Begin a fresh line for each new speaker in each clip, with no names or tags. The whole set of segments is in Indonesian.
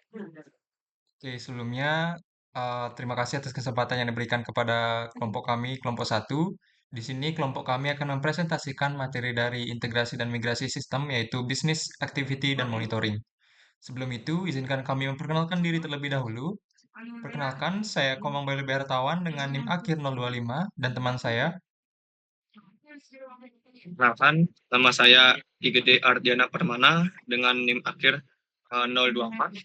Oke, sebelumnya terima kasih atas kesempatan yang diberikan kepada kelompok kami, kelompok satu. Di sini kelompok kami akan mempresentasikan materi dari integrasi dan migrasi sistem, yaitu Business Activity dan Monitoring. Sebelum itu, izinkan kami memperkenalkan diri terlebih dahulu. Perkenalkan, saya Komang Bailey Hartawan dengan NIM akhir 025 dan teman saya.
Perkenalkan, nama saya IGD Ardiana Permana dengan NIM akhir 024.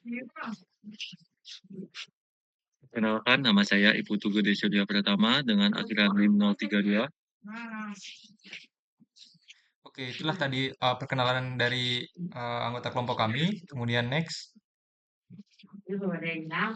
Perkenalkan, nama saya Ibu Tugu Desyodia Pratama dengan akhiran NIM 032.
Oke, itulah tadi perkenalan dari anggota kelompok kami. Kemudian next. Nah,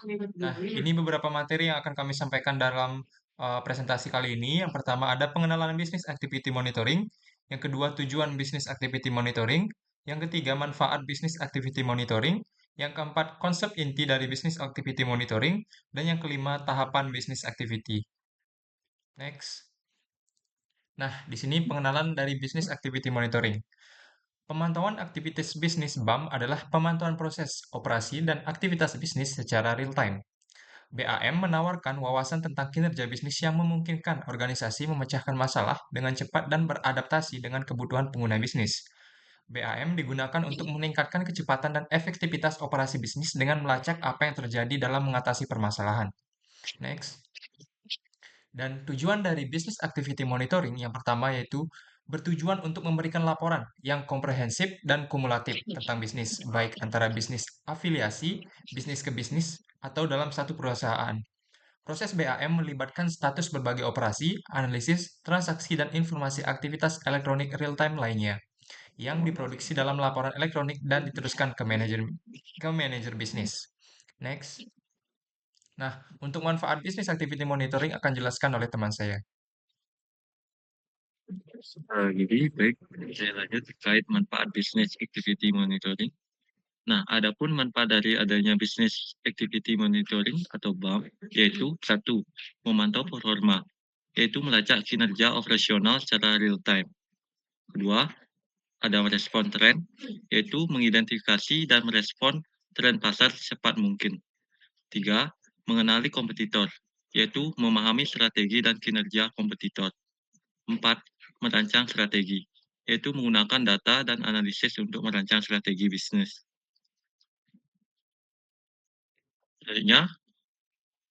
ini beberapa materi yang akan kami sampaikan dalam presentasi kali ini. Yang pertama ada pengenalan Business Activity Monitoring. Yang kedua tujuan Business Activity Monitoring. Yang ketiga manfaat Business Activity Monitoring. Yang keempat konsep inti dari Business Activity Monitoring. Dan yang kelima tahapan Business Activity. Next. Nah, di sini pengenalan dari Business Activity Monitoring. Pemantauan aktivitas bisnis BAM adalah pemantauan proses, operasi, dan aktivitas bisnis secara real-time. BAM menawarkan wawasan tentang kinerja bisnis yang memungkinkan organisasi memecahkan masalah dengan cepat dan beradaptasi dengan kebutuhan pengguna bisnis. BAM digunakan untuk meningkatkan kecepatan dan efektivitas operasi bisnis dengan melacak apa yang terjadi dalam mengatasi permasalahan. Next. Dan tujuan dari Business Activity Monitoring yang pertama yaitu bertujuan untuk memberikan laporan yang komprehensif dan kumulatif tentang bisnis, baik antara bisnis afiliasi, bisnis ke bisnis, atau dalam satu perusahaan. Proses BAM melibatkan status berbagai operasi, analisis, transaksi, dan informasi aktivitas elektronik real-time lainnya yang diproduksi dalam laporan elektronik dan diteruskan ke manajer bisnis. Next. Nah, untuk manfaat Business Activity Monitoring akan jelaskan oleh teman saya.
Jadi, baik, saya lanjut terkait manfaat Business Activity Monitoring. Nah, adapun manfaat dari adanya Business Activity Monitoring atau BAM, yaitu satu, memantau performa, yaitu melacak kinerja operasional secara real time. Kedua, ada merespon tren, yaitu mengidentifikasi dan merespon tren pasar secepat mungkin. Tiga, mengenali kompetitor, yaitu memahami strategi dan kinerja kompetitor. Empat, merancang strategi, yaitu menggunakan data dan analisis untuk merancang strategi bisnis. Selanjutnya,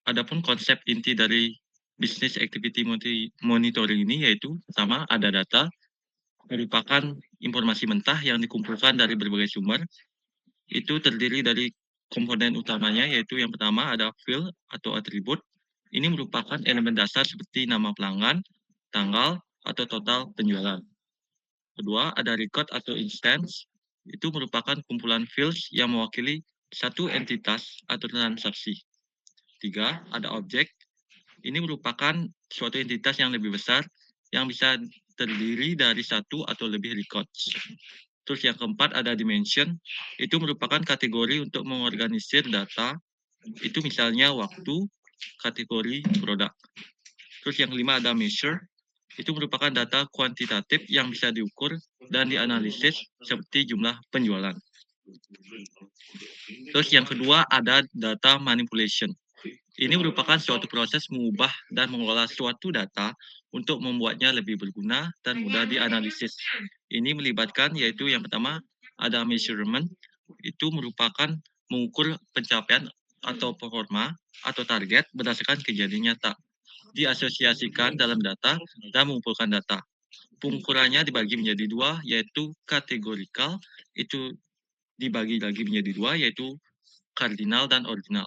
adapun konsep inti dari Business Activity Monitoring ini yaitu pertama ada data, merupakan informasi mentah yang dikumpulkan dari berbagai sumber. Itu terdiri dari komponen utamanya yaitu yang pertama ada field atau atribut. Ini merupakan elemen dasar seperti nama pelanggan, tanggal, atau total penjualan. Kedua, ada record atau instance. Itu merupakan kumpulan fields yang mewakili satu entitas atau transaksi. Tiga, ada objek. Ini merupakan suatu entitas yang lebih besar yang bisa terdiri dari satu atau lebih records. Terus yang keempat ada dimension. Itu merupakan kategori untuk mengorganisir data. Itu misalnya waktu, kategori, produk. Terus yang kelima ada measure. Itu merupakan data kuantitatif yang bisa diukur dan dianalisis seperti jumlah penjualan. Terus yang kedua ada data manipulation. Ini merupakan suatu proses mengubah dan mengolah suatu data untuk membuatnya lebih berguna dan mudah dianalisis. Ini melibatkan yaitu yang pertama ada measurement, itu merupakan mengukur pencapaian atau performa atau target berdasarkan kejadian nyata. Diasosiasikan dalam data dan mengumpulkan data. Pengukurannya dibagi menjadi dua, yaitu kategorikal, itu dibagi lagi menjadi dua, yaitu kardinal dan ordinal.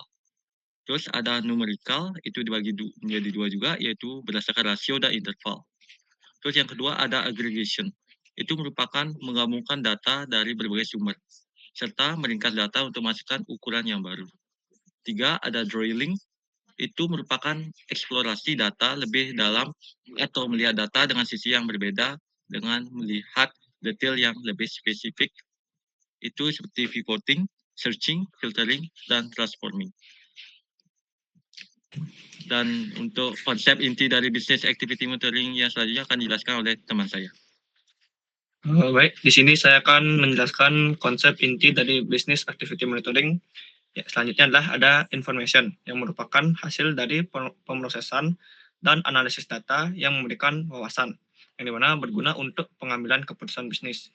Terus ada numerical, itu dibagi menjadi dua juga, yaitu berdasarkan rasio dan interval. Terus yang kedua ada aggregation. Itu merupakan menggabungkan data dari berbagai sumber, serta meringkas data untuk masukkan ukuran yang baru. Tiga, ada drilling. Itu merupakan eksplorasi data lebih dalam atau melihat data dengan sisi yang berbeda dengan melihat detail yang lebih spesifik. Itu seperti pivoting, searching, filtering, dan transforming. Dan untuk konsep inti dari Business Activity Monitoring yang selanjutnya akan dijelaskan oleh teman saya.
Baik, di sini saya akan menjelaskan konsep inti dari Business Activity Monitoring. Ya, selanjutnya adalah ada information yang merupakan hasil dari pemrosesan dan analisis data yang memberikan wawasan yang dimana berguna untuk pengambilan keputusan bisnis.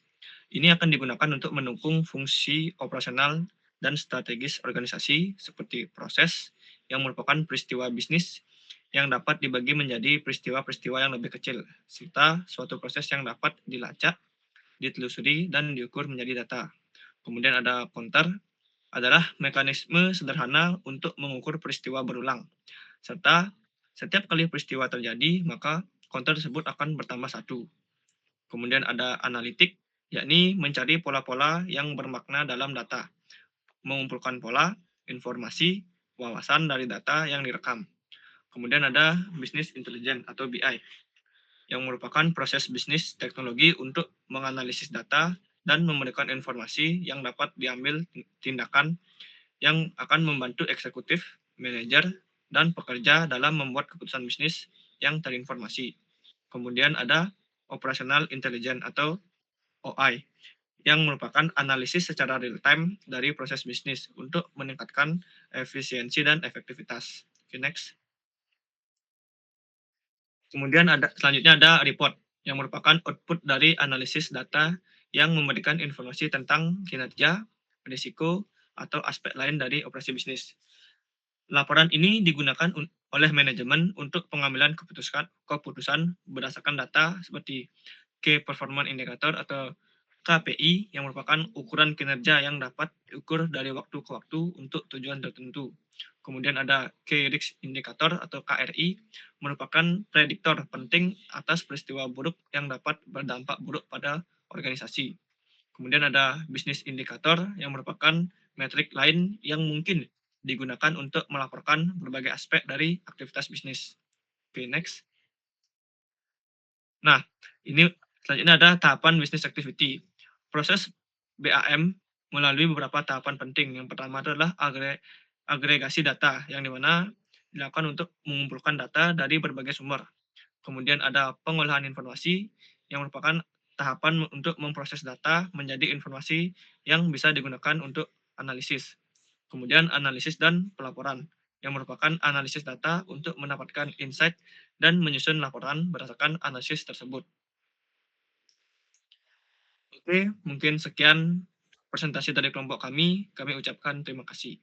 Ini akan digunakan untuk mendukung fungsi operasional dan strategis organisasi seperti proses yang merupakan peristiwa bisnis yang dapat dibagi menjadi peristiwa-peristiwa yang lebih kecil, serta suatu proses yang dapat dilacak, ditelusuri, dan diukur menjadi data. Kemudian ada counter, adalah mekanisme sederhana untuk mengukur peristiwa berulang, serta setiap kali peristiwa terjadi, maka counter tersebut akan bertambah satu. Kemudian ada analitik, yakni mencari pola-pola yang bermakna dalam data, mengumpulkan pola, informasi, wawasan dari data yang direkam. Kemudian ada business intelligence atau BI, yang merupakan proses bisnis teknologi untuk menganalisis data dan memberikan informasi yang dapat diambil tindakan yang akan membantu eksekutif, manajer, dan pekerja dalam membuat keputusan bisnis yang terinformasi. Kemudian ada operational intelligence atau OI, yang merupakan analisis secara real time dari proses bisnis untuk meningkatkan efisiensi dan efektivitas. Okay, next. Kemudian selanjutnya ada report, yang merupakan output dari analisis data yang memberikan informasi tentang kinerja, risiko, atau aspek lain dari operasi bisnis. Laporan ini digunakan oleh manajemen untuk pengambilan keputusan berdasarkan data seperti Key Performance Indicator atau KPI, yang merupakan ukuran kinerja yang dapat diukur dari waktu ke waktu untuk tujuan tertentu. Kemudian ada Key Risk Indicator atau KRI, merupakan prediktor penting atas peristiwa buruk yang dapat berdampak buruk pada organisasi. Kemudian ada Business Indicator, yang merupakan metrik lain yang mungkin digunakan untuk melaporkan berbagai aspek dari aktivitas bisnis. Oke, next. Nah, ini selanjutnya ada tahapan business activity. Proses BAM melalui beberapa tahapan penting. Yang pertama adalah agregasi data, yang dimana dilakukan untuk mengumpulkan data dari berbagai sumber. Kemudian ada pengolahan informasi, yang merupakan tahapan untuk memproses data menjadi informasi yang bisa digunakan untuk analisis. Kemudian analisis dan pelaporan, yang merupakan analisis data untuk mendapatkan insight dan menyusun laporan berdasarkan analisis tersebut. Oke, mungkin sekian presentasi dari kelompok kami. Kami ucapkan terima kasih.